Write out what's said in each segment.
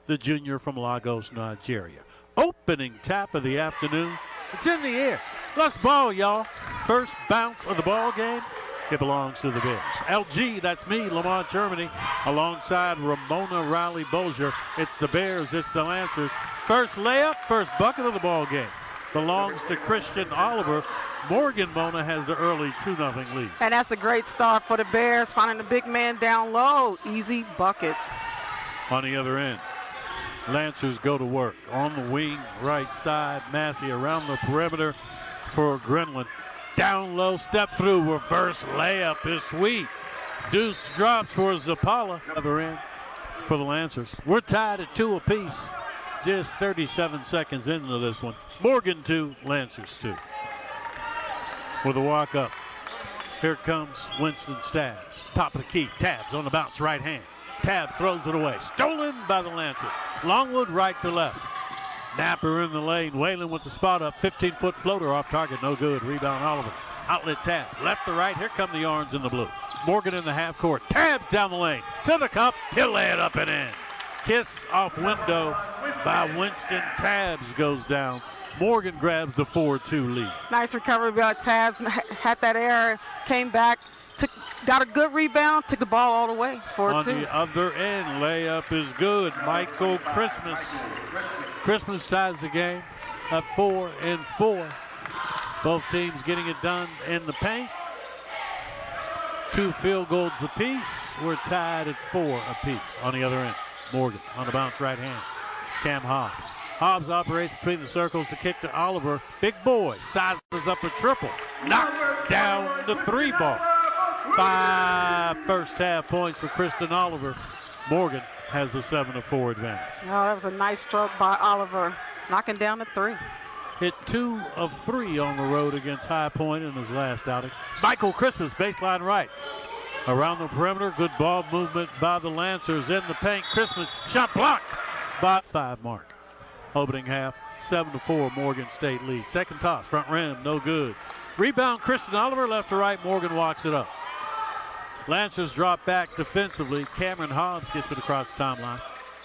the junior from Lagos, Nigeria. Opening tap of the afternoon. It's in the air. Let's ball, y'all. First bounce of the ball game. It belongs to the Bears. LG, that's me, Lamont, Germany, alongside Ramona Riley-Bolger. It's the Bears, it's the Lancers. First layup, first bucket of the ball game belongs to Christian Oliver. Morgan Mona has the early 2-0 lead. And that's a great start for the Bears, finding the big man down low. Easy bucket. On the other end, Lancers go to work. On the wing, right side, Massey around the perimeter for Granlund. Down low, step through, reverse layup is sweet. Deuce drops for Zapala. Other end for the Lancers. We're tied at 2 apiece. Just 37 seconds into this one. Morgan 2, Lancers 2. With a walk up. Here comes Winston Stabs. Top of the key. Tabs on the bounce, right hand. Tab throws it away. Stolen by the Lancers. Longwood right to left. Napper in the lane. Whalen with the spot up. 15-foot floater off target. No good. Rebound Oliver. Outlet Tabs. Left to right. Here come the orange and the blue. Morgan in the half court. Tabs down the lane. To the cup. He'll lay it up and in. Kiss off window by Winston. Tabs goes down. Morgan grabs the 4-2 lead. Nice recovery by Tabs. Had that error. Came back. Got a good rebound. Took the ball all the way. 4-2. On the other end, layup is good. Michael Christmas. Christmas ties the game at 4-4. Both teams getting it done in the paint. 2 field goals apiece. We're tied at 4 apiece. On the other end, Morgan on the bounce right hand. Cam Hobbs. Hobbs operates between the circles to kick to Oliver. Big boy sizes up a triple. Knocks down the 3 ball. 5 first half points for Kristen Oliver. Morgan has a 7-4 advantage. Oh, that was a nice stroke by Oliver. Knocking down the 3. Hit 2 of 3 on the road against High Point in his last outing. Michael Christmas, baseline right. Around the perimeter, good ball movement by the Lancers in the paint. Christmas, shot blocked by 5 mark. Opening half, 7-4, Morgan State lead. Second toss, front rim, no good. Rebound, Kristen Oliver, left to right. Morgan walks it up. Lancers drop back defensively. Cameron Hobbs gets it across the timeline.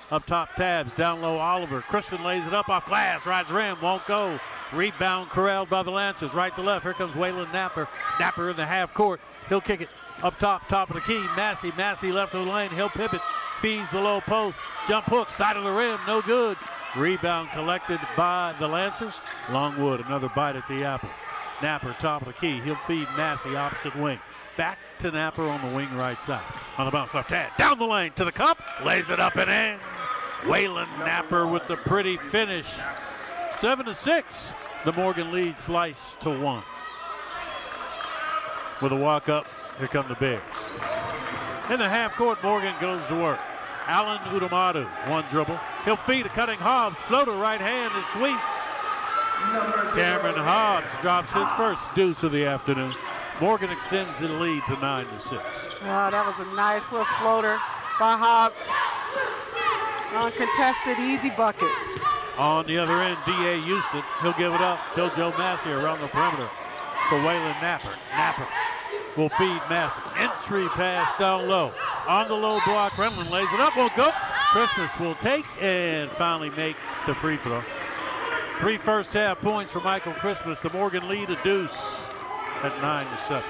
Up top, Tabs, down low, Oliver. Christian lays it up off glass, rides rim, won't go. Rebound corralled by the Lancers, right to left. Here comes Waylon Napper. Napper in the half court. He'll kick it up top of the key. Massey left of the lane. He'll pivot, feeds the low post. Jump hook, side of the rim, no good. Rebound collected by the Lancers. Longwood, another bite at the apple. Napper, top of the key. He'll feed Massey, opposite wing. Back to Napper on the wing right side. On the bounce, left hand. Down the lane to the cup. Lays it up and in. Waylon Napper with the pretty finish. 7-6. The Morgan lead sliced to 1. With a walk up, here come the Bears. In the half court, Morgan goes to work. Alan Udamadu, 1 dribble. He'll feed a cutting Hobbs. Floater right hand is sweet. Cameron Hobbs drops his first deuce of the afternoon. Morgan extends the lead to 9-6. Oh, that was a nice little floater by Hobbs. Uncontested, easy bucket. On the other end, D.A. Houston. He'll give it up. JoJo Massey around the perimeter for Waylon Napper. Napper will feed Massey. Entry pass down low. On the low block, Granlund lays it up. Won't go. Christmas will take and finally make the free throw. 3 first half points for Michael Christmas. The Morgan lead a deuce at 9-7.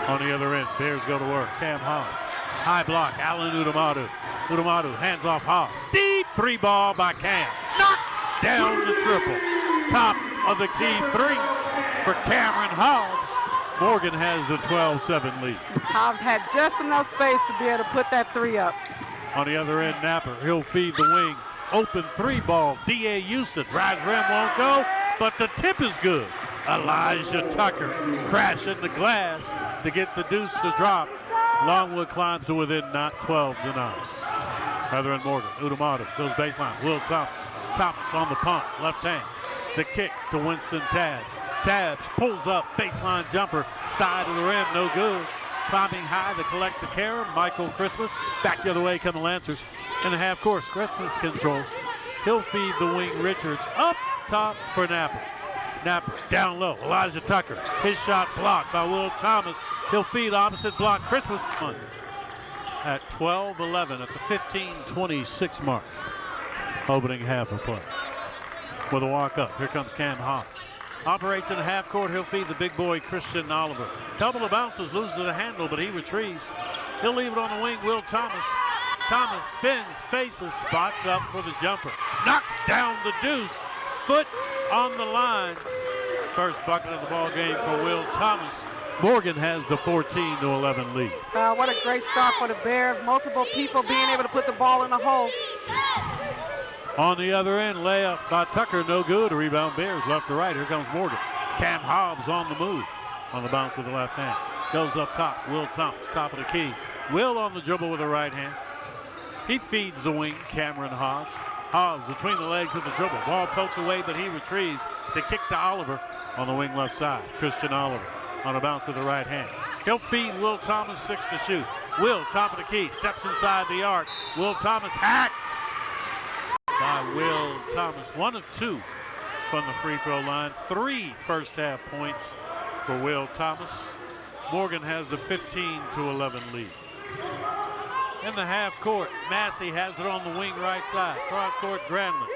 On the other end, Bears go to work. Cam Hobbs. High block, Alan Udamadu. Udamadu hands off Hobbs. Deep 3 ball by Cam. Knocks down the triple. Top of the key 3 for Cameron Hobbs. Morgan has a 12-7 lead. Hobbs had just enough space to be able to put that 3 up. On the other end, Napper. He'll feed the wing. Open 3 ball. D.A. Houston. Rise rim won't go, but the tip is good. Elijah Tucker crashing the glass to get the deuce to drop. Longwood climbs to within 12-9. Other end, Morgan. Udamadu goes baseline. Will Thomas. Thomas on the pump. Left hand. The kick to Winston Tabs. Tabs pulls up. Baseline jumper. Side of the rim. No good. Climbing high to collect the carry. Michael Christmas. Back the other way come the Lancers. In the half course, Christmas controls. He'll feed the wing Richards up top for Napper. Napper down low. Elijah Tucker. His shot blocked by Will Thomas. He'll feed opposite block. Christmas. at 12-11 at the 15-26 mark. Opening half of play. With a walk up, here comes Cam Hobbs. Operates in half court, he'll feed the big boy Christian Oliver. Couple of bounces, loses the handle, but he retrieves. He'll leave it on the wing, Will Thomas. Thomas spins, faces, spots up for the jumper. Knocks down the deuce, foot on the line. First bucket of the ball game for Will Thomas. Morgan has the 14-11 lead. What a great start for the Bears. Multiple people being able to put the ball in the hole. On the other end, layup by Tucker, no good. Rebound Bears left to right. Here comes Morgan. Cam Hobbs on the move. On the bounce with the left hand. Goes up top. Will Thomas, top of the key. Will on the dribble with the right hand. He feeds the wing, Cameron Hobbs. Hobbs between the legs with the dribble. Ball poked away, but he retrieves. The kick to Oliver on the wing left side. Christian Oliver on a bounce with the right hand. He'll feed Will Thomas, 6 to shoot. Will, top of the key, steps inside the arc. Will Thomas hacked by Will Thomas. 1 of 2 from the free throw line. 3 first half points for Will Thomas. Morgan has the 15-11 lead. In the half court, Massey has it on the wing right side. Cross court, Granlund.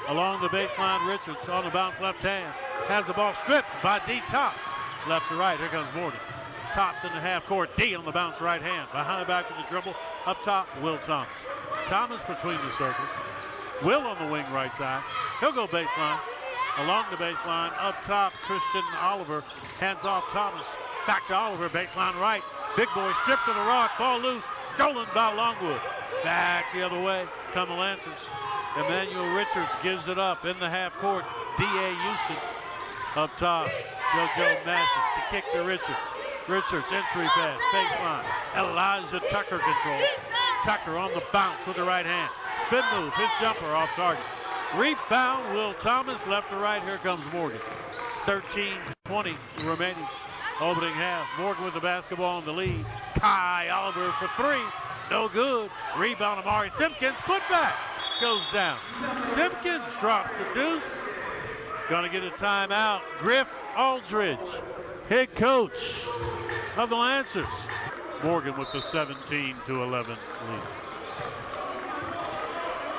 Along the baseline, Richards on the bounce left hand. Has the ball stripped by D. Tops. Left to right, here comes Morgan. Tops in the half court, D on the bounce right hand. Behind the back with the dribble. Up top, Will Thomas. Thomas between the circles. Will on the wing right side. He'll go baseline. Along the baseline, up top, Christian Oliver. Hands off Thomas. Back to Oliver, baseline right. Big boy stripped to the rock, ball loose. Stolen by Longwood. Back the other way, come the Lancers. Emmanuel Richards gives it up in the half court. D.A. Houston. Up top, JoJo Massey to kick to Richards. Richards, entry pass, baseline. Elijah Tucker control. Tucker on the bounce with the right hand. Spin move, his jumper off target. Rebound, Will Thomas, left to right. Here comes Morgan. 13-20 remaining. Opening half. Morgan with the basketball in the lead. Kai Oliver for 3. No good. Rebound, Amari Simpkins. Put back. Goes down. Simpkins drops the deuce. Going to get a timeout. Griff Aldridge, head coach of the Lancers. Morgan with the 17-11 lead.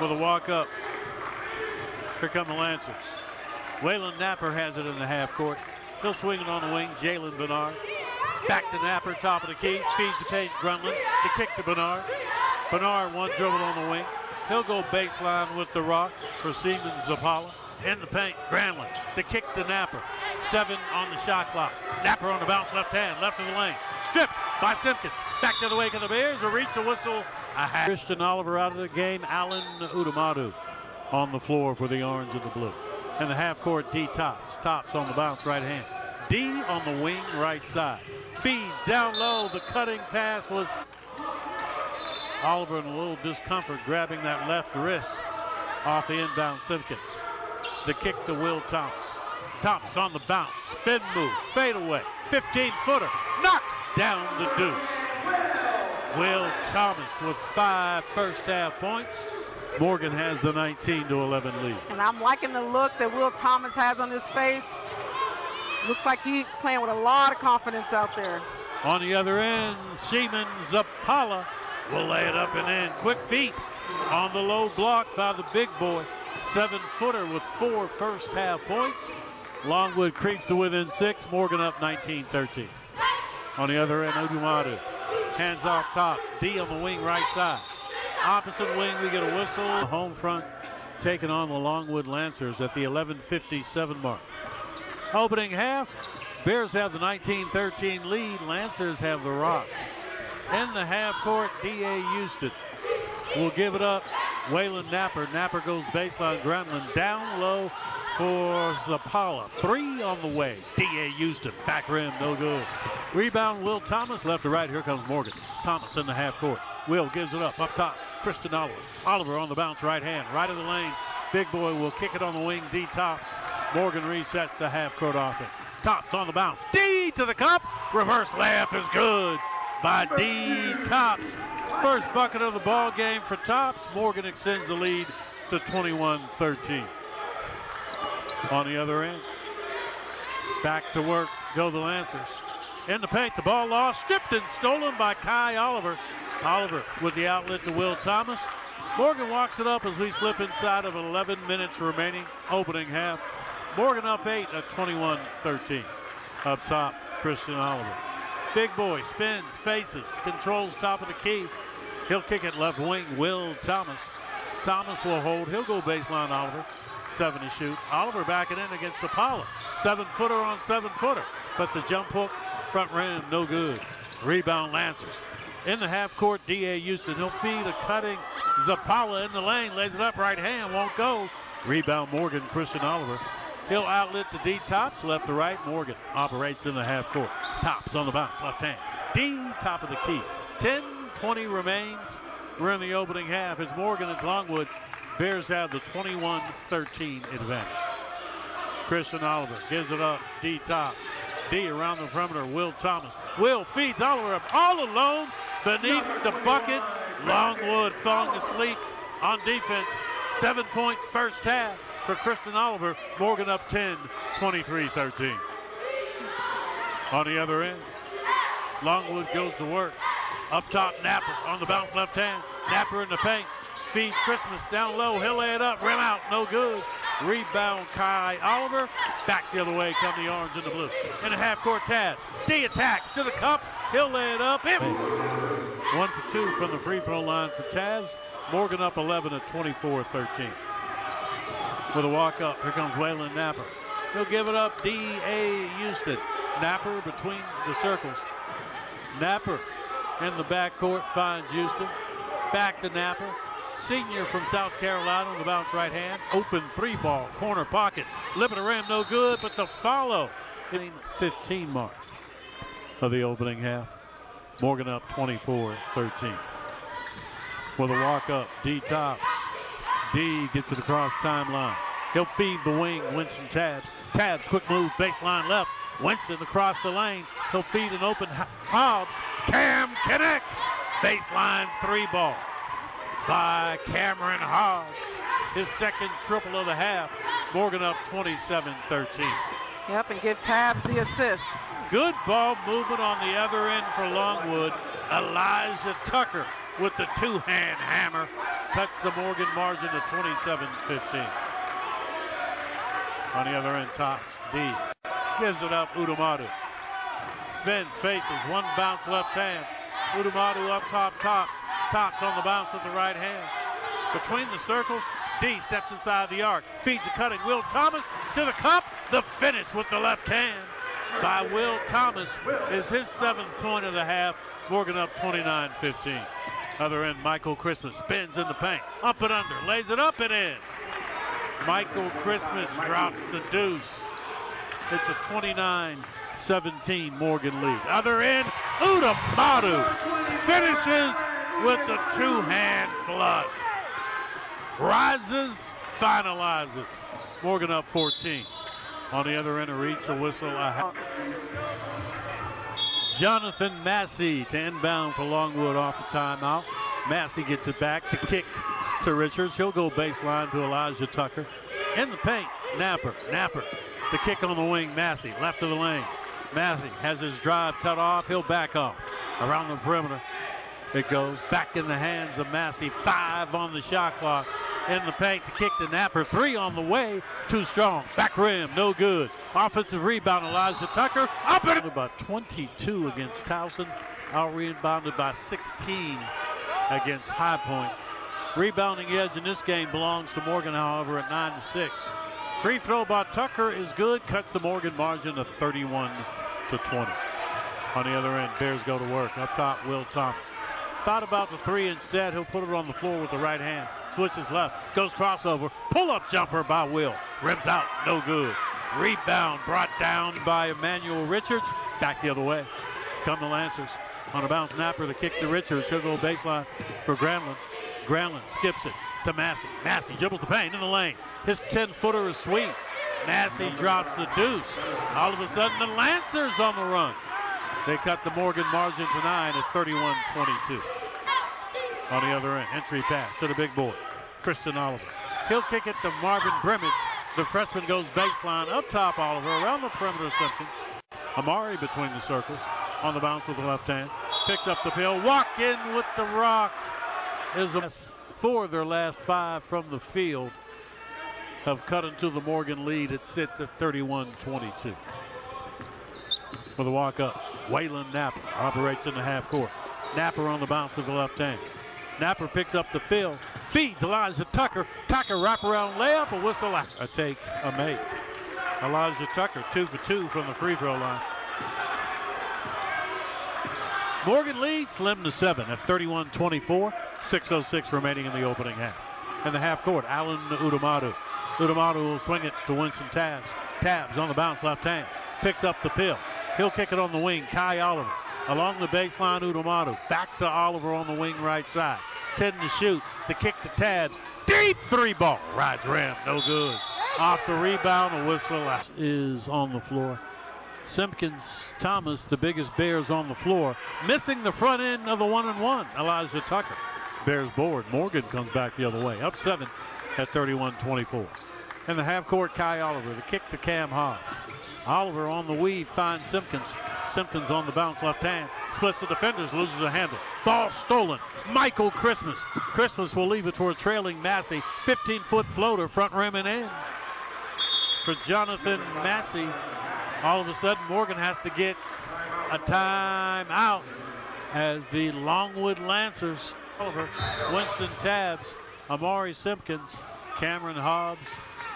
With a walk up. Here come the Lancers. Waylon Napper has it in the half court. He'll swing it on the wing. Jalen Bernard. Back to Napper, top of the key. Feeds the paint, Grunland. The kick to Bernard. Bernard, one dribble on the wing. He'll go baseline with the rock for Siemens Zapala. In the paint, Granlund. The kick to Napper. 7 on the shot clock. Napper on the bounce, left hand, left of the lane. Stripped by Simpkins. Back to the wake of the Bears. A reach, a whistle. Christian Oliver out of the game. Alan Udamadu on the floor for the orange and the blue. In the half court, D. Tops. Tops on the bounce, right hand. D on the wing, right side. Feeds down low. The cutting pass was Oliver in a little discomfort, grabbing that left wrist off the inbound Simpkins. The kick to Will Thomas. Thomas on the bounce. Spin move. Fade away. 15-footer. Knocks down the deuce. Will Thomas with 5 first half points. Morgan has the 19-11 lead. And I'm liking the look that Will Thomas has on his face. Looks like he's playing with a lot of confidence out there. On the other end, Siemens Zapala will lay it up and in. Quick feet on the low block by the big boy. 7-footer with 4 first half points. Longwood creeps to within 6. Morgan up 19-13. On the other end, Udumadu. Hands off Tops. D on the wing right side. Opposite wing, we get a whistle. Home front taking on the Longwood Lancers at the 11:57 mark. Opening half, Bears have the 19-13 lead. Lancers have the rock. In the half court, D.A. Houston will give it up. Waylon Napper. Napper goes baseline. Granlund down low for Zapala. 3 on the way. D.A. Houston. Back rim, no good. Rebound, Will Thomas. Left to right. Here comes Morgan. Thomas in the half court. Will gives it up. Up top, Christian Oliver. Oliver on the bounce, right hand. Right of the lane. Big boy will kick it on the wing. D. Tops. Morgan resets the half court offense. Tops on the bounce. D to the cup. Reverse layup is good by D. Tops. First bucket of the ball game for Tops. Morgan extends the lead to 21-13. On the other end, back to work go the Lancers. In the paint, the ball lost, stripped and stolen by Kai Oliver. Oliver with the outlet to Will Thomas. Morgan walks it up as we slip inside of 11 minutes remaining, opening half. Morgan up 8 at 21-13. Up top, Christian Oliver. Big boy spins, faces, controls top of the key. He'll kick it left wing, Will Thomas. Thomas will hold. He'll go baseline, Oliver. 7 to shoot. Oliver backing in against the Apollo. 7-footer on 7-footer. But the jump hook, front rim, no good. Rebound, Lancers. In the half court, D.A. Houston. He'll feed a cutting Zapala in the lane. Lays it up, right hand, won't go. Rebound, Morgan, Christian Oliver. He'll outlet to D. Tops, left to right. Morgan operates in the half court. Tops on the bounce, left hand. D, top of the key. 10-20 remains. We're in the opening half. It's Morgan, it's Longwood. Bears have the 21-13 advantage. Christian Oliver gives it up. D. Tops. D around the perimeter. Will Thomas. Will feeds Oliver up all alone beneath the bucket. Longwood falling asleep on defense. 7-point first half for Christian Oliver. Morgan up 10, 23-13. On the other end, Longwood goes to work. Up top, Napper on the bounce left hand. Napper in the paint. Feeds Christmas down low. He'll lay it up. Rim out. No good. Rebound, Kai Oliver. Back the other way come the orange and the blue. In the half court, Taz. D attacks to the cup. He'll lay it up. 1 for 2 from the free throw line for Taz. Morgan up 11 at 24-13. With a walk up, here comes Waylon Napper. He'll give it up. D.A. Houston. Napper between the circles. Napper in the backcourt finds Houston. Back to Napper. Senior from South Carolina on the bounce right hand. Open 3-ball, corner pocket. Lip of the rim, no good, but the follow. 15 mark of the opening half. Morgan up 24-13. With a walk up, D Tops. D gets it across timeline. He'll feed the wing, Winston Tabs. Tabs, quick move, baseline left. Winston across the lane. He'll feed an open Hobbs. Cam connects. Baseline 3-ball by Cameron Hobbs. His second triple of the half. Morgan up 27-13. Yep, and give Tabs the assist. Good ball movement on the other end for Longwood. Elijah Tucker with the two-hand hammer. Cuts the Morgan margin to 27-15. On the other end, Tops. D gives it up, Udumadu. Spins, faces, one bounce left hand. Udumadu up top, Tops. Tops on the bounce with the right hand. Between the circles, D steps inside the arc. Feeds a cutting. Will Thomas to the cup. The finish with the left hand by Will Thomas is his 7th point of the half. Morgan up 29-15. Other end, Michael Christmas spins in the paint. Up and under. Lays it up and in. Michael Christmas drops the deuce. It's a 29-17 Morgan lead. Other end, Udumadu finishes with the two-hand flush. Rises, finalizes. Morgan up 14. On the other end, a reach, a whistle, Jonathan Massey to inbound for Longwood off the timeout. Massey gets it back to kick to Richards. He'll go baseline to Elijah Tucker. In the paint, Napper. The kick on the wing, Massey, left of the lane. Massey has his drive cut off. He'll back off. Around the perimeter, it goes back in the hands of Massey. 5 on the shot clock. In the paint, the kick to Napper. 3 on the way. Too strong. Back rim, no good. Offensive rebound, Elijah Tucker. Up and about 22 against Towson. Out rebounded by 16 against High Point. Rebounding edge in this game belongs to Morgan, however, at 9-6. Free throw by Tucker is good. Cuts the Morgan margin to 31-20. On the other end, Bears go to work. Up top, Will Thomas. Thought about the 3 instead. He'll put it on the floor with the right hand. Switches left. Goes crossover. Pull-up jumper by Will. Rims out. No good. Rebound brought down by Emmanuel Richards. Back the other way. Come the Lancers. On a bounce, Napper, the kick to Richards. He'll go baseline for Granlund. Granlund skips it to Massey. Massey dribbles the paint in the lane. His 10-footer is sweet. Massey drops the deuce. All of a sudden, the Lancers on the run. They cut the Morgan margin to 9 at 31-22. On the other end, entry pass to the big boy, Christian Oliver. He'll kick it to Marvin Brimage. The freshman goes baseline. Up top, Oliver. Around the perimeter, Simpkins. Amari between the circles. On the bounce with the left hand. picks up the pill. Walk in with the rock is for their last 5 from the field. Have cut into the Morgan lead. It sits at 31-22. For the walk up, Waylon Napper operates in the half court. Napper on the bounce with the left hand. Napper picks up the fill, feeds Elijah Tucker. Tucker wraparound layup, a whistle, a take, a make. Elijah Tucker 2 for 2 from the free throw line. Morgan leads slim to 7 at 31-24. 6:06 remaining in the opening half. In the half court, Allen Udamadu. Udamadu will swing it to Winston Tabbs. Tabbs on the bounce left hand. Picks up the pill. He'll kick it on the wing. Kai Oliver. Along the baseline, Udamadu. Back to Oliver on the wing right side. 10 to shoot. The kick to Tabbs. Deep 3 ball. Rides rim. No good. Off the rebound, a whistle is on the floor. Simpkins Thomas, the biggest Bears on the floor. Missing the front end of the 1-and-1. Elijah Tucker. Bears board. Morgan comes back the other way. Up 7 at 31-24. In the half court, Kai Oliver. The kick to Cam Hobbs. Oliver on the weave finds Simpkins. Simpkins on the bounce left hand. Splits the defenders, loses the handle. Ball stolen. Michael Christmas. Christmas will leave it for a trailing Massey. 15-foot floater, front rim and in. For Jonathan Massey, all of a sudden Morgan has to get a timeout as the Longwood Lancers. Oliver, Winston Tabbs, Amari Simpkins, Cameron Hobbs,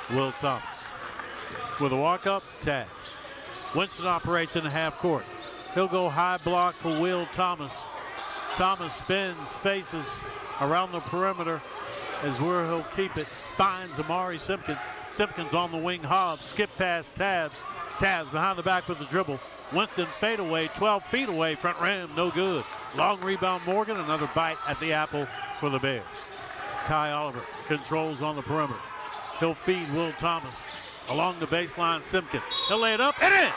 Will Thomas. With a walk-up, Tabbs. Winston operates in the half court. He'll go high block for Will Thomas. Thomas spins, faces around the perimeter is where he'll keep it. Finds Amari Simpkins. Simpkins on the wing, Hobbs. Skip past Tabbs. Tabbs behind the back with the dribble. Winston fade away, 12 feet away, front rim, no good. Long rebound Morgan, another bite at the apple for the Bears. Kai Oliver controls on the perimeter. He'll feed Will Thomas. Along the baseline, Simpkins. He'll lay it up and in.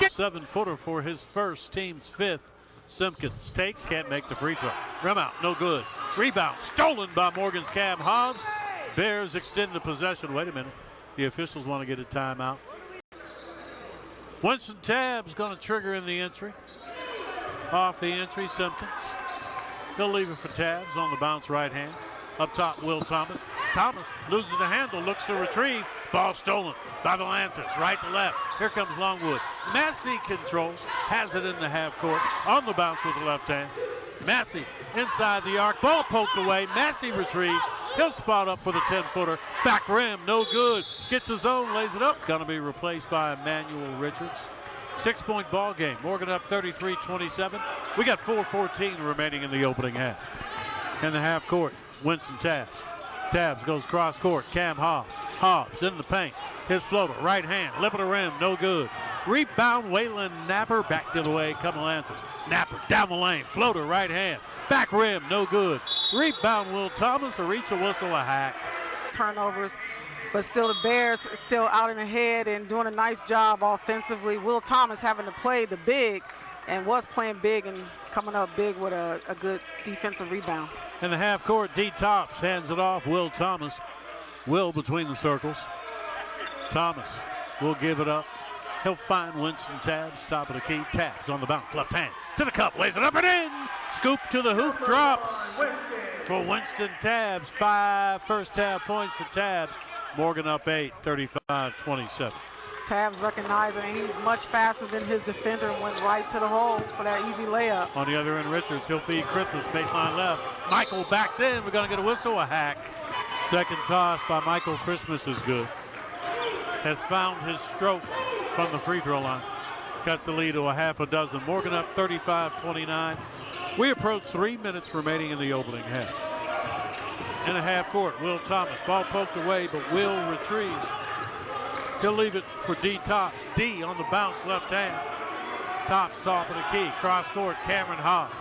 7-footer for his first, team's 5th. Simpkins takes, can't make the free throw. Rim out, no good. Rebound stolen by Morgan's Cam Hobbs. Bears extend the possession. Wait a minute. The officials want to get a timeout. Winston Tabbs going to trigger in the entry. Off the entry, Simpkins. He'll leave it for Tabbs on the bounce right hand. Up top, Will Thomas. Thomas loses the handle, looks to retrieve. Ball stolen by the Lancers, right to left. Here comes Longwood. Massey controls, has it in the half court. On the bounce with the left hand. Massey inside the arc, ball poked away. Massey retrieves. He'll spot up for the 10-footer. Back rim, no good. Gets his own, lays it up. Gonna be replaced by Emmanuel Richards. 6-point ball game. Morgan up 33-27. We got 4:14 remaining in the opening half. In the half court, Winston Tabbs. Tabbs goes cross court. Cam Hobbs. Hobbs in the paint. His floater, right hand, lip of the rim, no good. Rebound, Waylon Napper, back the other way, come the Lancers. Napper down the lane, floater, right hand, back rim, no good. Rebound, Will Thomas, a reach, a whistle, a hack. Turnovers, but still the Bears still out in the head and doing a nice job offensively. Will Thomas having to play the big and was playing big and coming up big with a good defensive rebound. In the half court, D. Tops hands it off. Will Thomas. Will between the circles. Thomas will give it up. He'll find Winston Tabbs, top of the key. Tabbs on the bounce, left hand to the cup, lays it up and in. Scoop to the hoop, drops for Winston Tabbs. 5 first half points for Tabbs. Morgan up 8, 35-27. Tabbs recognizing he's much faster than his defender and went right to the hole for that easy layup. On the other end, Richards, he'll feed Christmas, baseline left. Michael backs in, we're gonna get a whistle, a hack. Second toss by Michael Christmas is good. Has found his stroke from the free throw line. Cuts the lead to a half a dozen. Morgan up 35-29. We approach 3 minutes remaining in the opening half. In a half court, Will Thomas, ball poked away, but Will retrieves. He'll leave it for D. Tops. D on the bounce, left hand. Tops top of the key. Cross court, Cameron Hobbs.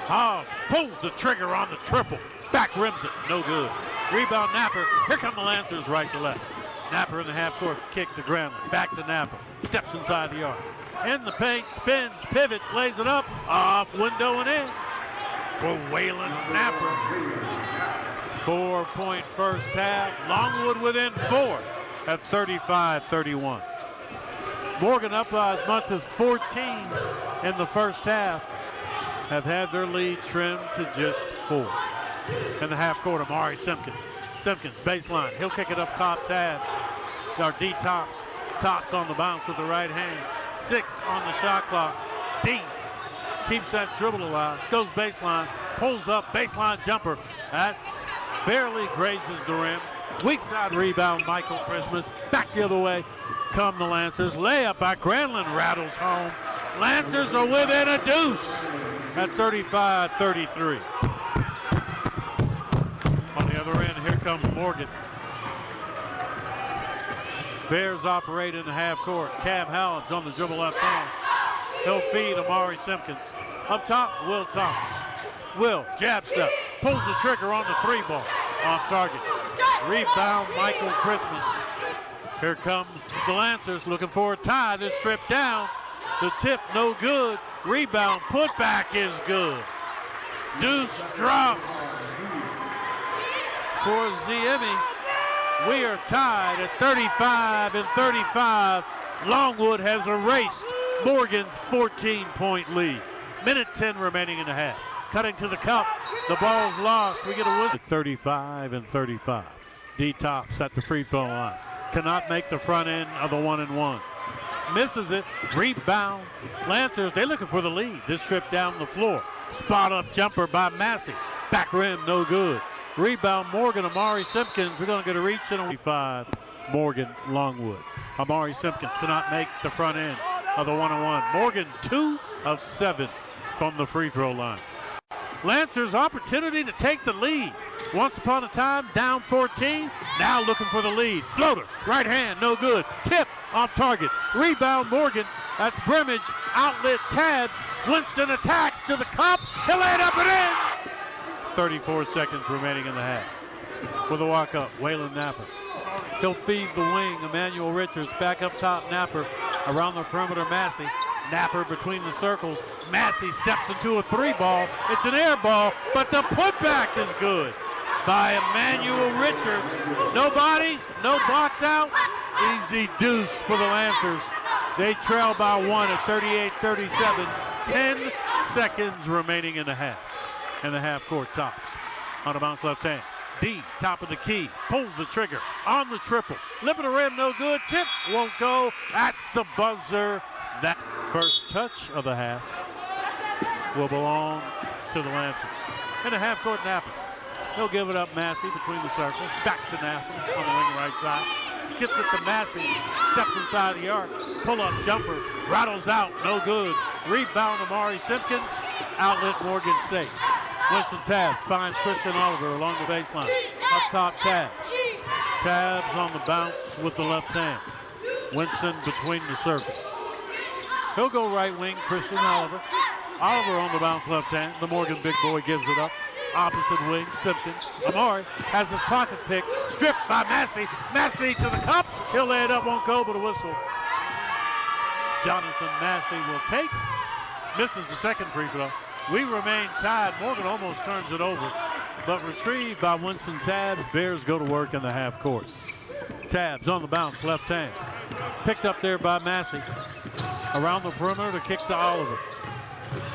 Hobbs pulls the trigger on the triple. Back rims it, no good. Rebound Napper. Here come the Lancers, right to left. Napper in the half court, kick to Granlund. Back to Napper. Steps inside the arc. In the paint, spins, pivots, lays it up. Off window and in for Waylon Napper. 4-point first half. Longwood within 4 at 35-31. Morgan up by as much as 14 in the first half. have had their lead trimmed to just 4. In the half court, Amari Simpkins. Simpkins, baseline. He'll kick it up top, Tabs. Our D Tops. Tops on the bounce with the right hand. 6 on the shot clock. D keeps that dribble alive. Goes baseline. Pulls up. Baseline jumper. That's barely grazes the rim. Weak side rebound, Michael Christmas. Back the other way come the Lancers. Layup by Granlund rattles home. Lancers are within a deuce at 35-33. On the other end, here comes Morgan. Bears operate in the half court. Cam Howard's on the dribble left hand. He'll feed Amari Simpkins. Up top, Will Thomas. Will, jab step, pulls the trigger on the 3 ball. Off target. Rebound, Michael Christmas. Here come the Lancers looking for a tie. This trip down. The tip, no good. Rebound, putback is good. Deuce drops for Ziemi. We are tied at 35-35. Longwood has erased Morgan's 14-point lead. Minute 10 remaining in the half. Cutting to the cup. The ball's lost. We get a whistle. 35-35. D Tops at the free throw line. Cannot make the front end of the 1-and-1. Misses it. Rebound. Lancers, they're looking for the lead. This trip down the floor. Spot up jumper by Massey. Back rim, no good. Rebound, Morgan. Amari Simpkins. We're going to get a reach in a 5. Morgan, Longwood. Amari Simpkins cannot make the front end of the 1-on-1. Morgan, 2 of 7 from the free throw line. Lancers opportunity to take the lead. Once upon a time, down 14. Now looking for the lead. Floater, right hand, no good. Tip, off target. Rebound, Morgan. That's Brimage. Outlet, Tabs. Winston attacks to the cup. He'll lay it up and in. 34 seconds remaining in the half. With a walk-up, Waylon Napper. He'll feed the wing. Emmanuel Richards back up top. Napper around the perimeter. Massey. Napper between the circles. Massey steps into a 3 ball. It's an air ball, but the putback is good by Emmanuel Richards. No bodies, no box out. Easy deuce for the Lancers. They trail by 1 at 38-37. 10 seconds remaining in the half. And the half court Tops. On the bounce left hand. D, top of the key, pulls the trigger on the triple. Lip of the rim, no good. Tip won't go. That's the buzzer. That first touch of the half will belong to the Lancers. In the half court, Napper. He'll give it up, Massey between the circles. Back to Napper on the wing right side. Skips it to Massey. Steps inside the arc. Pull-up jumper. Rattles out. No good. Rebound, Amari Simpkins. Outlet, Morgan State. Winston Tabs finds Christian Oliver along the baseline. Up top, Tabs. Tabs on the bounce with the left hand. Winston between the circles. He'll go right wing, Christian Oliver. Oliver on the bounce left hand. The Morgan big boy gives it up. Opposite wing, Simpkins. Amari has his pocket pick. Stripped by Massey. Massey to the cup. He'll lay it up, won't go, but a whistle. Jonathan Massey will take. Misses the second free throw. We remain tied. Morgan almost turns it over, but retrieved by Winston Tabs. Bears go to work in the half court. Tabs on the bounce, left hand. Picked up there by Massey. Around the perimeter to kick to Oliver.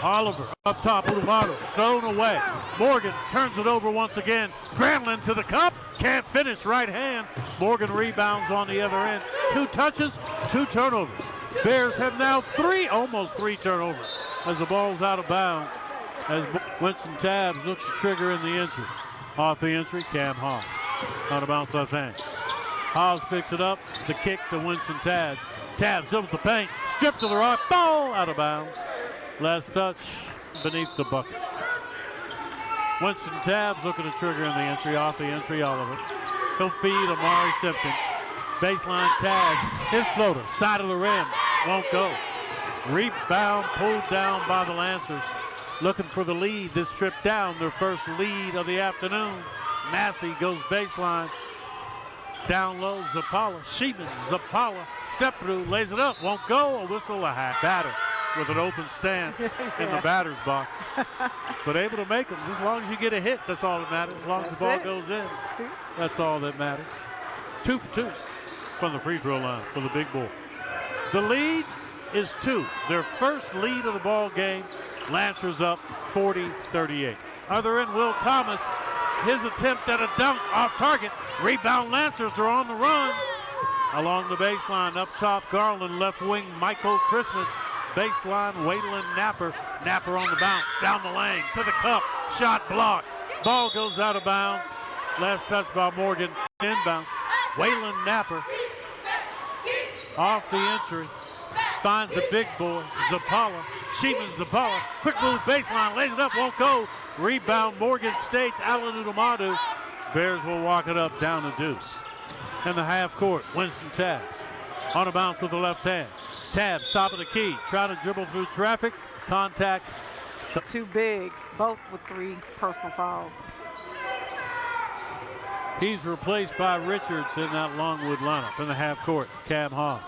Oliver up top, Udomato, thrown away. Morgan turns it over once again. Granlund to the cup, can't finish, right hand. Morgan rebounds on the other end. 2 touches, 2 turnovers. Bears have now almost three turnovers as the ball's out of bounds. As Winston Tabs looks to trigger in the entry. Off the entry, Cam Hawes on a bounce left hand. Hawes picks it up, the kick to Winston Tabs. Tabs over the paint, stripped to the rock, ball out of bounds. Last touch beneath the bucket. Winston Tabs looking to trigger in the entry, off the entry, Oliver. He'll feed Amari Simpkins. Baseline Tabs, his floater, side of the rim, won't go. Rebound pulled down by the Lancers. Looking for the lead this trip down, their first lead of the afternoon. Massey goes baseline. Down low, Zapala. Sheeman, Zapala, step through, lays it up, won't go. A whistle, a hat. Batter with an open stance in the batter's box. But able to make them. As long as you get a hit, that's all that matters. As long as the ball goes in, that's all that matters. 2 for 2 from the free throw line for the big boy. The lead is 2. Their first lead of the ball game. Lancers up 40-38. Other end, Will Thomas. His attempt at a dunk off target. Rebound, Lancers are on the run. Along the baseline, up top, Garland, left wing, Michael Christmas. Baseline, Waylon Napper. Napper on the bounce, down the lane, to the cup. Shot blocked. Ball goes out of bounds. Last touch by Morgan, inbound. Waylon Napper off the entry. Finds the big boy, Zapala. Sheeman Zapala. Quick move baseline, lays it up, won't go. Rebound, Morgan State's Alan Udamadu. Bears will walk it up down the deuce. In the half court, Winston Tabbs on a bounce with the left hand. Tabbs, top of the key, trying to dribble through traffic. Contact. Two bigs, both with 3 personal fouls. He's replaced by Richards in that Longwood lineup. In the half court, Cam Hobbs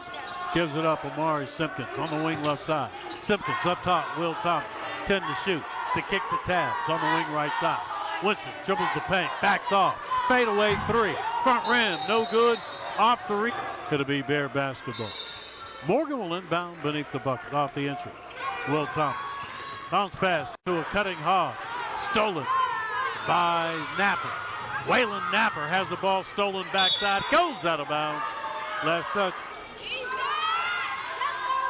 gives it up. Amari Simpkins on the wing left side. Simpkins up top, Will Thomas, 10 to shoot. The kick to Tabbs on the wing right side. Winston dribbles the paint, backs off. Fade away 3. Front rim, no good. Off the reach. It'll be Bear basketball. Morgan will inbound beneath the bucket, off the entry. Will Thomas. Bounce pass to a cutting Hobbs. Stolen by Napper. Waylon Napper has the ball stolen backside. Goes out of bounds. Last touch.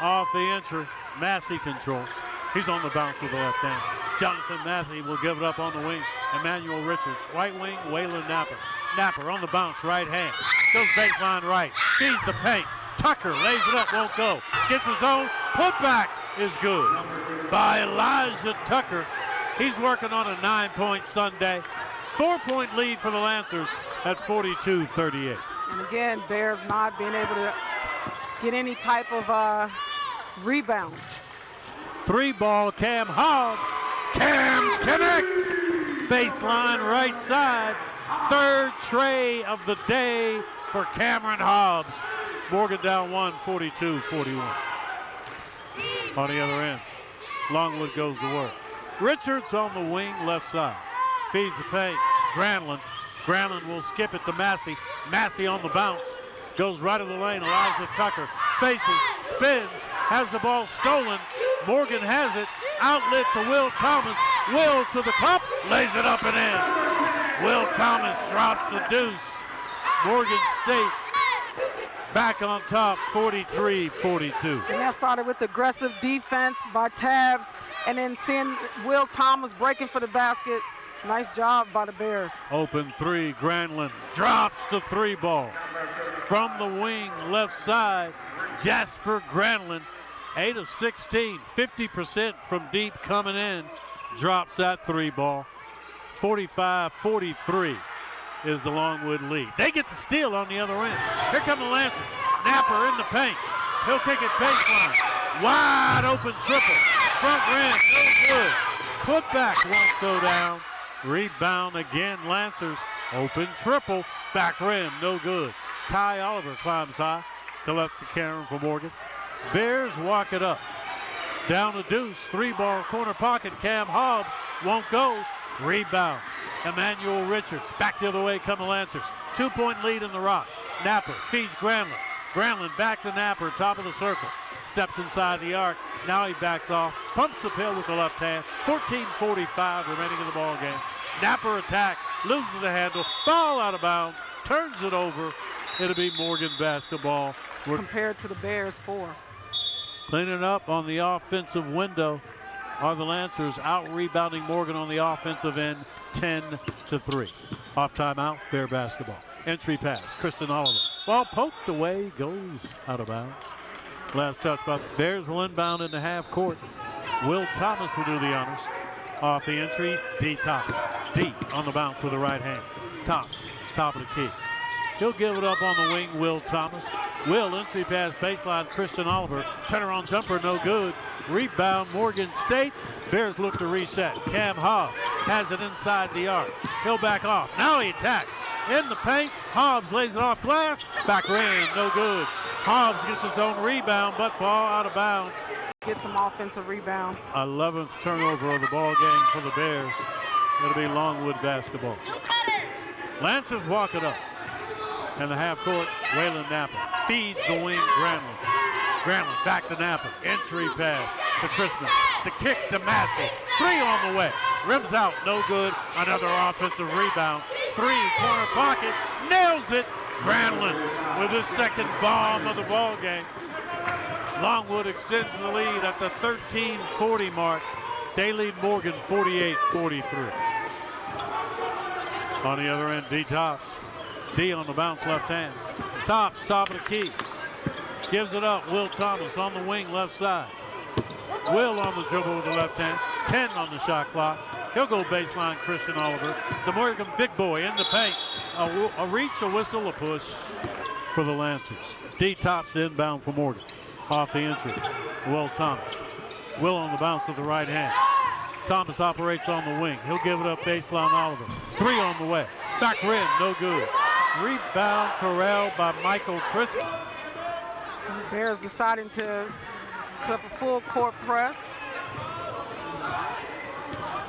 Off the entry. Massey controls. He's on the bounce with the left hand. Jonathan Massey will give it up on the wing. Emmanuel Richards. Right wing, Waylon Napper. Napper on the bounce, right hand. Goes baseline right. Feeds the paint. Tucker lays it up, won't go. Gets his own. Putback is good by Elijah Tucker. He's working on a 9-point Sunday. 4-point lead for the Lancers at 42-38. And again, Bears not being able to get any type of rebounds. 3-ball, Cam Hobbs. Cam connects. Baseline right side. 3rd tray of the day for Cameron Hobbs. Morgan down 1, 42-41. On the other end, Longwood goes to work. Richards on the wing left side. Feeds the paint. Granlund. Granlund will skip it to Massey. Massey on the bounce. Goes right of the lane. Elijah Tucker faces, spins, has the ball stolen. Morgan has it. Outlet to Will Thomas. Will to the cup. Lays it up and in. Will Thomas drops the deuce. Morgan State back on top, 43-42. And that started with aggressive defense by Tabbs, and then seeing Will Thomas breaking for the basket. Nice job by the Bears. Open 3, Granlund drops the 3-ball. From the wing left side, Jesper Granlund, 8 of 16, 50% from deep coming in. Drops that 3-ball. 45-43 is the Longwood lead. They get the steal on the other end. Here come the Lancers. Napper in the paint. He'll kick it baseline. Wide open triple. Front rim, no good. Put back, won't go down. Rebound again, Lancers. Open triple. Back rim, no good. Kai Oliver climbs high. Collects the Karen for Morgan. Bears walk it up. Down the deuce. 3-ball corner pocket. Cam Hobbs won't go. Rebound. Emmanuel Richards. Back the other way come the Lancers. 2-point lead in the Rock. Napper feeds Granlund. Granlund back to Napper, top of the circle. Steps inside the arc. Now he backs off. Pumps the pill with the left hand. 14:45 remaining in the ball game. Napper attacks. Loses the handle. Ball out of bounds. Turns it over. It'll be Morgan basketball. Compared to the Bears 4. Cleaning up on the offensive window are the Lancers, out rebounding Morgan on the offensive end, 10-3. Off timeout, Bear basketball. Entry pass, Kristen Oliver. Ball poked away, goes out of bounds. Last touch by the Bears will inbound in the half court. Will Thomas will do the honors. Off the entry, D Tops. D on the bounce with the right hand. Tops, top of the key. He'll give it up on the wing, Will Thomas. Will, entry pass, baseline, Christian Oliver. Turnaround jumper, no good. Rebound, Morgan State. Bears look to reset. Cam Hobbs has it inside the arc. He'll back off. Now he attacks. In the paint, Hobbs lays it off glass. Back rim, no good. Hobbs gets his own rebound, but ball out of bounds. Get some offensive rebounds. 11th turnover of the ball game for the Bears. It'll be Longwood basketball. Lancers walk it up. And the half court, Waylon Napper feeds the wing, Granlund. Granlund back to Napper. Entry pass to Christmas. The kick to Massey. 3 on the way. Rims out, no good. Another offensive rebound. 3, corner pocket. Nails it. Granlund with his second bomb of the ball game. Longwood extends the lead at the 13:40 mark. They lead Morgan 48-43. On the other end, D Tops. D on the bounce, left hand. Tops, top of the key. Gives it up. Will Thomas on the wing, left side. Will on the dribble with the left hand. 10 on the shot clock. He'll go baseline, Christian Oliver. The Morgan big boy in the paint. A reach, a whistle, a push for the Lancers. D Tops inbound for Morgan. Off the entry. Will Thomas. Will on the bounce with the right hand. Thomas operates on the wing. He'll give it up baseline Oliver. 3 on the way. Back rim, no good. Rebound corralled by Michael Crispin. The Bears deciding to put up a full court press.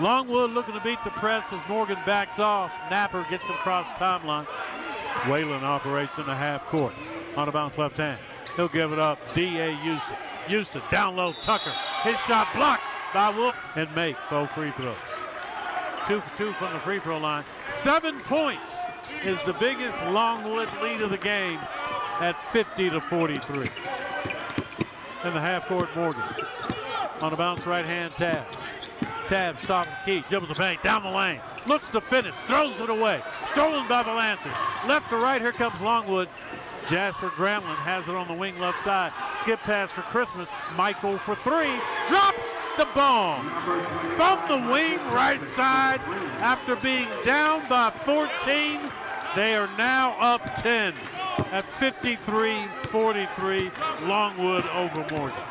Longwood looking to beat the press as Morgan backs off. Napper gets across timeline. Whalen operates in the half court. On the bounce left hand. He'll give it up. D.A. Houston. Houston down low. Tucker. His shot blocked by Wolf and make both free throws. 2 for 2 from the free throw line. 7 points is the biggest Longwood lead of the game at 50-43. In the half court, Morgan. On the bounce right hand, Tabs. Tabs, top of the key, dribbles the paint, down the lane. Looks to finish, throws it away. Stolen by the Lancers. Left to right, here comes Longwood. Jasper Granlund has it on the wing left side. Skip pass for Christmas. Michael for 3. Drops the bomb from the wing right side. After being down by 14, they are now up 10 at 53-43. Longwood over Morgan.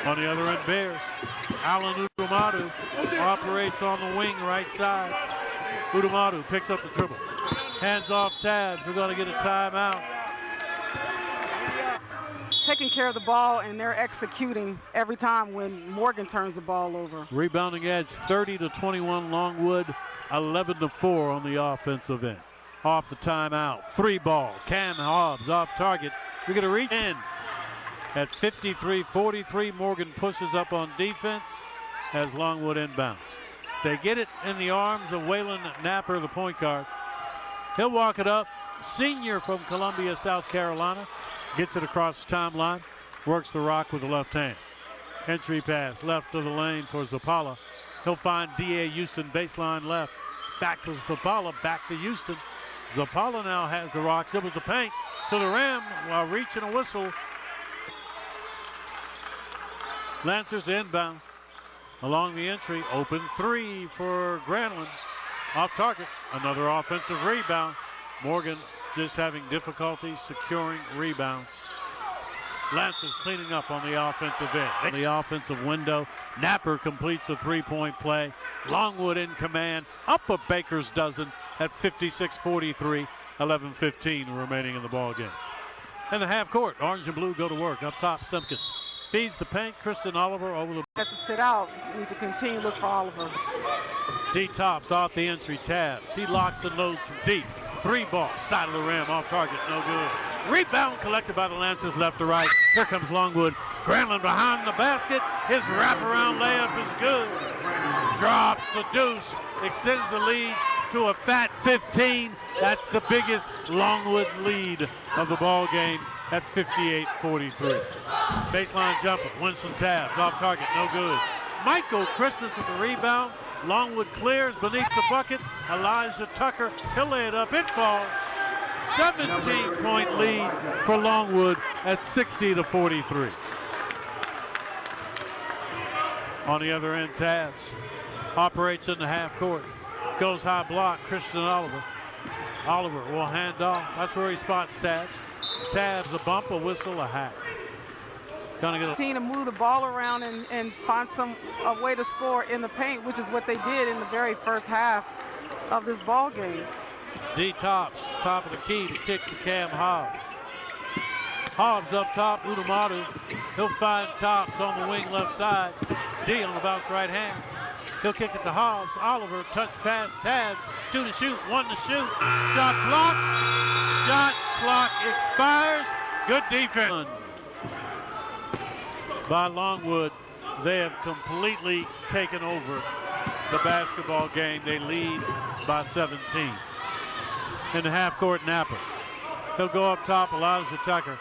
On the other end, Bears. Alan Udumadu operates on the wing right side. Udumadu picks up the dribble. Hands off Tabs. We're going to get a timeout. Taking care of the ball, and they're executing every time when Morgan turns the ball over. Rebounding edge 30-21 Longwood, 11-4 on the offensive end. Off the timeout, 3 ball. Cam Hobbs off target. We're going to reach in. At 53-43, Morgan pushes up on defense as Longwood inbounds. They get it in the arms of Waylon Napper, the point guard. He'll walk it up. Senior from Columbia, South Carolina. Gets it across the timeline. Works the rock with the left hand. Entry pass left of the lane for Zapala. He'll find D.A. Houston baseline left. Back to Zapala, back to Houston. Zapala now has the rock. Dribbles the paint to the rim while reaching a whistle. Lancers inbound along the entry. Open 3 for Granlund. Off target. Another offensive rebound. Morgan just having difficulty securing rebounds. Lancers cleaning up on the offensive end. The offensive window. Napper completes a 3-point play. Longwood in command. Up a baker's dozen at 56-43. 11:15 remaining in the ball game. In the half court, orange and blue go to work. Up top, Simpkins. Feeds the paint. Christian Oliver over the. Have to sit out. Need to continue to look for Oliver. D Tops off the entry. Tabs. He locks and loads from deep. 3 ball. Side of the rim. Off target. No good. Rebound collected by the Lancers left to right. Here comes Longwood. Granlund behind the basket. His wraparound layup is good. Drops the deuce. Extends the lead to a fat 15. That's the biggest Longwood lead of the ball game at 58-43. Baseline jumper, Winston Tabs, off target, no good. Michael Christmas with the rebound. Longwood clears beneath the bucket. Elijah Tucker, he'll lay it up, it falls. 17-point lead for Longwood at 60-43. On the other end, Tabs operates in the half court. Goes high block, Christian Oliver. Oliver will hand off. That's where he spots Tabs. Tabs, a bump, a whistle, a hack. Gonna get a team to move the ball around and find a way to score in the paint, which is what they did in the very first half of this ball game. D Tops, top of the key to kick to Cam Hobbs. Hobbs up top, Udumadu. He'll find Tops on the wing left side. D on the bounce right hand. He'll kick it to Hobbs. Oliver, touch pass, Tabs, 2 to shoot, 1 to shoot. Shot block. Shot clock expires. Good defense by Longwood. they have completely taken over the basketball game. They lead by 17. In the half-court, Napper. He'll go up top, Elijah Tucker.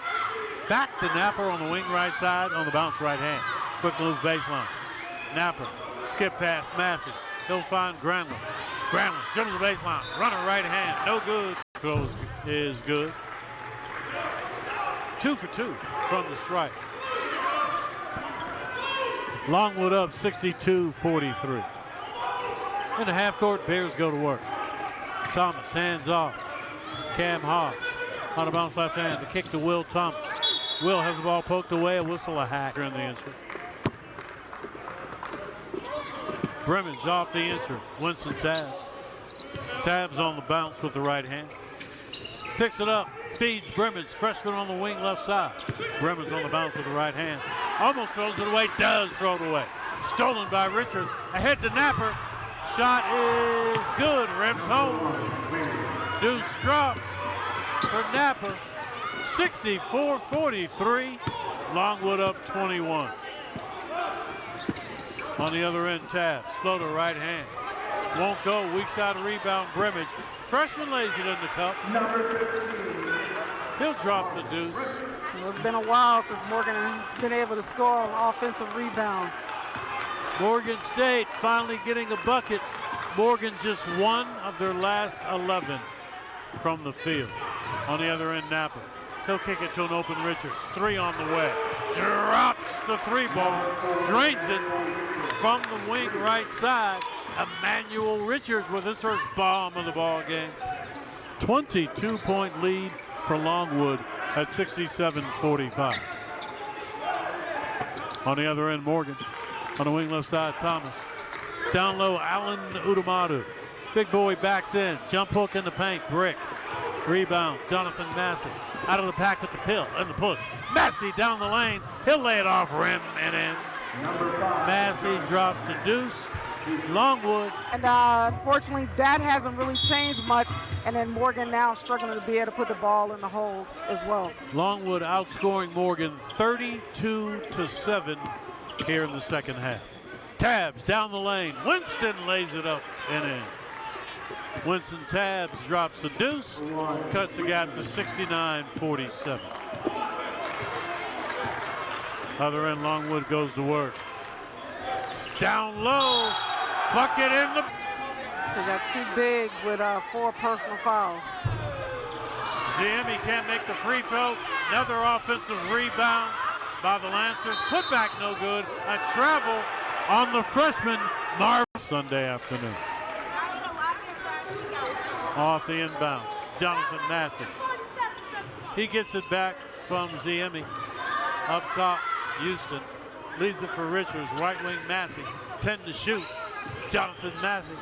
Back to Napper on the wing right side, on the bounce right hand. Quick move baseline. Napper, skip pass, Massey. He'll find Granlund. Granlund dribbles the baseline, runner right hand, no good. Throws is good. 2 for 2 from the strike. Longwood up 62-43. In the half court, Bears go to work. Thomas hands off. Cam Hobbs on a bounce left hand. The kick to Will Thomas. Will has the ball poked away. A whistle, a hack in the entry. Bremen's off the entry. Winston Tabs. Tabs on the bounce with the right hand. Picks it up. Feeds Bremen's freshman on the wing left side. Bremen's on the bounce with the right hand. Almost throws it away. Does throw it away. Stolen by Richards. Ahead to Napper. Shot is good. Rims home. Deuce drops for Napper. 64-43. Longwood up 21. On the other end, Tabs. Floater right hand. Won't go. Weak side rebound. Brimage. Freshman lays it in the cup. He'll drop the deuce. It's been a while since Morgan has been able to score on offensive rebound. Morgan State finally getting a bucket. Morgan just one of their last 11 from the field. On the other end, Napper. He'll kick it to an open Richards. 3 on the way. Drops the 3 ball. Drains it from the wing right side. Emmanuel Richards with his first bomb of the ball game. 22-point lead for Longwood at 67-45. On the other end, Morgan. On the wing left side, Thomas. Down low, Allen Udamadu. Big boy backs in. Jump hook in the paint. Brick. Rebound, Jonathan Massey. Out of the pack with the pill and the push. Massey down the lane. He'll lay it off rim and in. Massey drops the deuce. Longwood. And unfortunately, that hasn't really changed much. And then Morgan now struggling to be able to put the ball in the hole as well. Longwood outscoring Morgan 32-7 here in the second half. Tabs down the lane. Winston lays it up and in. Winston Tabs drops the deuce, cuts the gap to 69-47. Other end, Longwood goes to work. Down low, bucket in the... So we got 2 bigs with 4 personal fouls. Ziemi can't make the free throw. Another offensive rebound by the Lancers. Put back no good. A travel on the freshman, Marv. Sunday afternoon. Off the inbound, Jonathan Massey. He gets it back from Ziemi. Up top, Houston. Leaves it for Richards, right wing Massey. 10 to shoot. Jonathan Massey,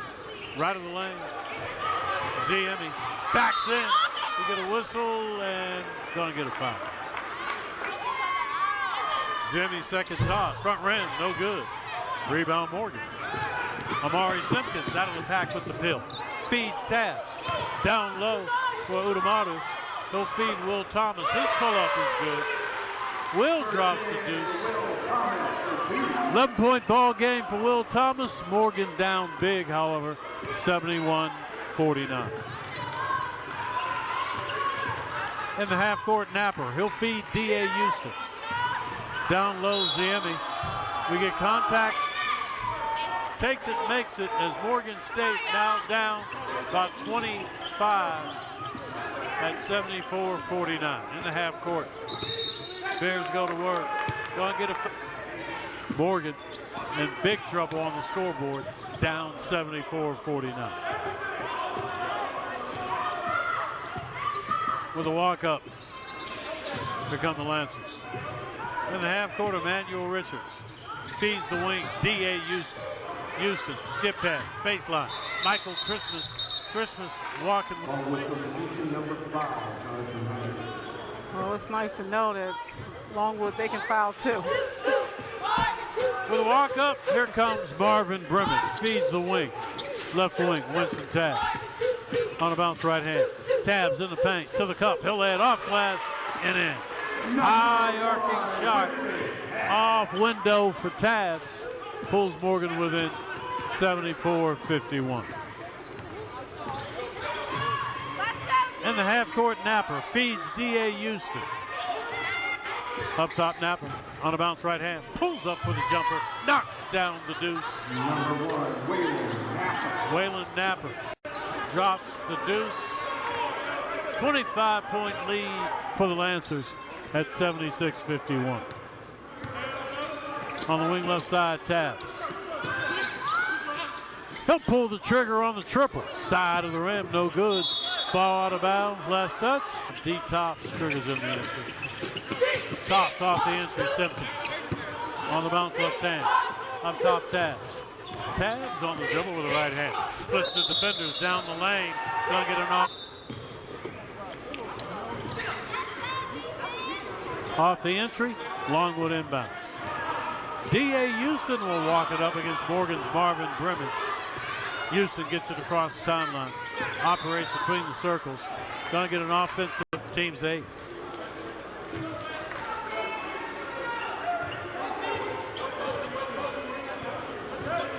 right of the lane. Ziemi backs in. We get a whistle and gonna get a foul. Ziemi's second toss, front rim, no good. Rebound Morgan. Amari Simpkins out of the pack with the pill. Feeds Tabs. Down low for Udamadu. He'll feed Will Thomas. His pull-up is good. Will drops the deuce. 11-point ball game for Will Thomas. Morgan down big, however, 71-49. In the half court, Napper. He'll feed D.A. Houston. Down low, Ziemi. We get contact. Takes it, makes it, as Morgan State now down about 25 at 74-49 in the half court. Bears go to work. Go and get a... Morgan in big trouble on the scoreboard, down 74-49. With a walk-up, here come the Lancers. In the half court, Emmanuel Richards feeds the wing, D.A. Houston. Houston, skip pass, baseline. Michael Christmas walking. Well, it's nice to know that Longwood, they can foul too. With a walk up, here comes Marvin Brimmons. Feeds the wing. Left wing, Winston Tabs. On a bounce right hand. Tabs in the paint, to the cup. He'll lay it off glass and in. High arcing shot off window for Tabs. Pulls Morgan within 74-51. In the half court, Napper feeds D.A. Houston. Up top, Napper on a bounce right hand. Pulls up for the jumper. Knocks down the deuce. Number 1, Waylon Napper drops the deuce. 25-point lead for the Lancers at 76-51. On the wing left side, Tabs. He'll pull the trigger on the triple. Side of the rim, no good. Ball out of bounds, last touch. D Tops triggers in the entry. Tops off the entry, Simpkins. On the bounce left hand. Up top, Tabs. Tabs on the dribble with the right hand. Splits the defenders down the lane. Gonna get an off. Off the entry, Longwood inbounds. D.A. Houston will walk it up against Morgan's Marvin Brimmage. Houston gets it across the timeline. Operates between the circles. Gonna get an offensive team's ace.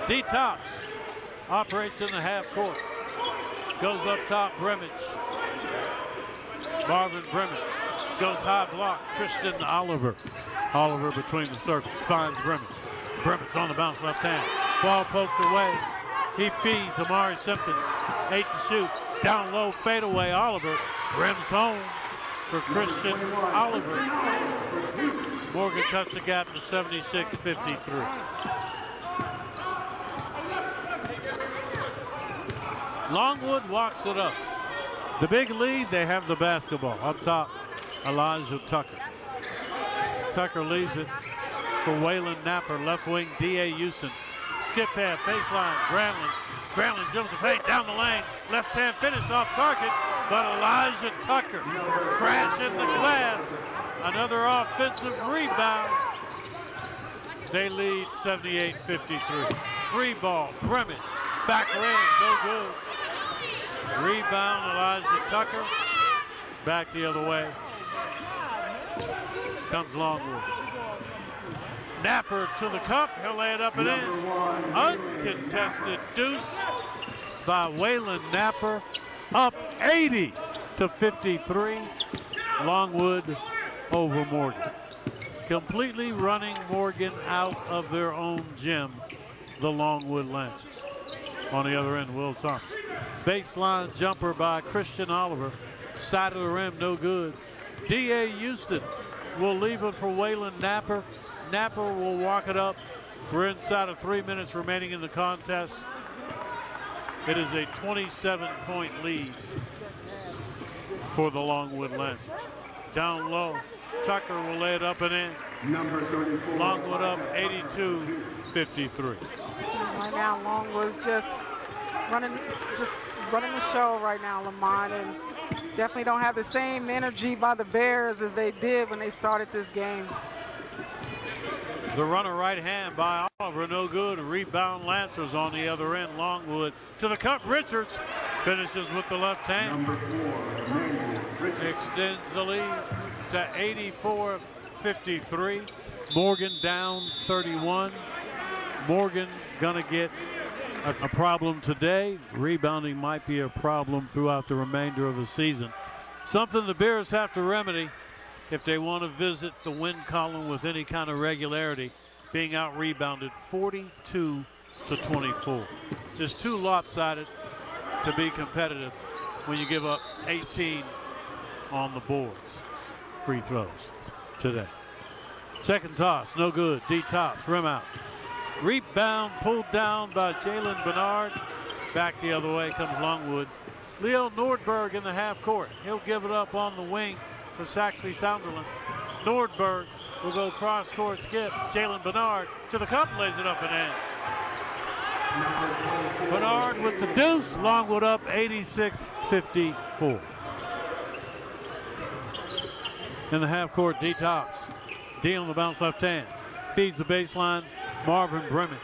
D Tops operates in the half court. Goes up top, Brimmage. Marvin Brimmage goes high block. Tristan Oliver. Oliver between the circles. Finds Brimmage. Brimmage on the bounce left hand. Ball poked away. He feeds Amari Simpkins. 8 to shoot. Down low, fade away. Oliver rims home for Christian Oliver. Morgan cuts the gap to 76-53. Longwood walks it up. The big lead, they have the basketball. Up top, Elijah Tucker. Tucker leaves it for Waylon Napper. Left wing, D.A. Houston. Skip pass, baseline, Granlund. Granlund jumps the paint, down the lane. Left hand finish off target, but Elijah Tucker crash in the glass. Another offensive rebound. They lead 78-53. Free ball, Brimmage. Back rim, no good. Rebound, Elijah Tucker. Back the other way. Comes Longwood. Napper to the cup. He'll lay it up and in. Uncontested deuce by Waylon Napper. Up 80-53. Longwood over Morgan. Completely running Morgan out of their own gym, the Longwood Lancers. On the other end, Will Thomas. Baseline jumper by Christian Oliver. Side of the rim, no good. D.A. Houston will leave it for Waylon Napper. Napper will walk it up. We're inside of 3 minutes remaining in the contest. It is a 27-point lead for the Longwood Lancers. Down low, Tucker will lay it up and in. Number 34. Longwood up 82-53. Right now, Longwood's just running the show right now, Lamont, and definitely don't have the same energy by the Bears as they did when they started this game. The runner right hand by Oliver, no good. Rebound Lancers on the other end. Longwood to the cup. Richards finishes with the left hand. Number 4, Extends the lead to 84-53. Morgan down 31. Morgan gonna get a problem today. Rebounding might be a problem throughout the remainder of the season. Something the Bears have to remedy if they want to visit the win column with any kind of regularity, being out rebounded 42-24. Just too lopsided to be competitive when you give up 18 on the boards. Free throws today. Second toss, no good. D Tops, rim out. Rebound pulled down by Jalen Bernard. Back the other way comes Longwood. Leo Nordberg in the half court. He'll give it up on the wing for Saxby Sunderland. Nordberg will go cross court skip. Jalen Bernard to the cup, lays it up and in. Bernard with the deuce. Longwood up 86-54. In the half court, D Tops. D on the bounce left hand. Feeds the baseline. Marvin Brimmage.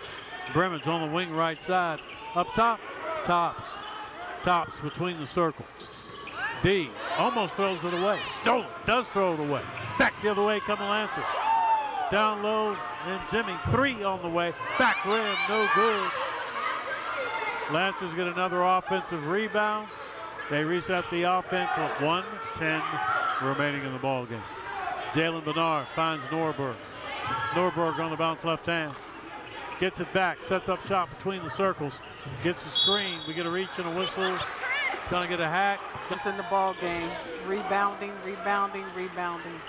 Brimmage on the wing right side. Up top, Tops. Tops between the circles. D almost throws it away. Stolen. Does throw it away. Back the other way come the Lancers. Down low, and Jimmy. 3 on the way. Back rim. No good. Lancers get another offensive rebound. They reset the offense with 1:10 remaining in the ball game. Jalen Bernard finds Norberg. Norberg on the bounce left hand. Gets it back, sets up shot between the circles. Gets the screen. We get a reach and a whistle. Gonna get a hack. It's in the ball game. Rebounding, rebounding, rebounding.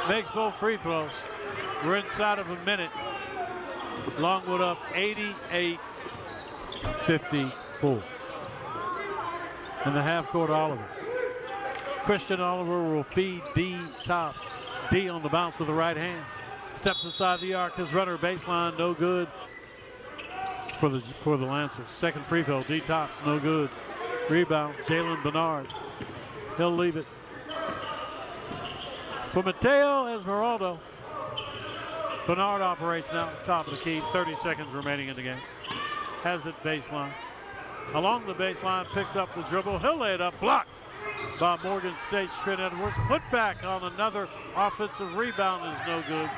Makes both free throws. We're inside of a minute. Longwood up 88-54. In the half court, Oliver. Christian Oliver will feed D Tops. D on the bounce with the right hand. Steps inside the arc. His runner baseline, no good for the Lancers. Second free throw, D Tops, no good. Rebound, Jalen Bernard. He'll leave it. For Mateo Esmeralda. Bernard operates now at the top of the key. 30 seconds remaining in the game. Has it baseline. Along the baseline, picks up the dribble. He'll lay it up, blocked by Morgan State's Trent Edwards. Put back on another offensive rebound is no good.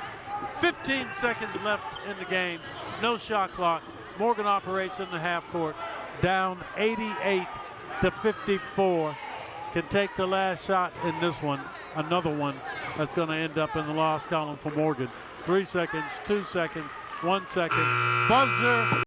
15 seconds left in the game. No shot clock. Morgan operates in the half court. Down 88-54. Can take the last shot in this one. Another one that's going to end up in the loss column for Morgan. 3 seconds, 2 seconds, 1 second. Buzzer.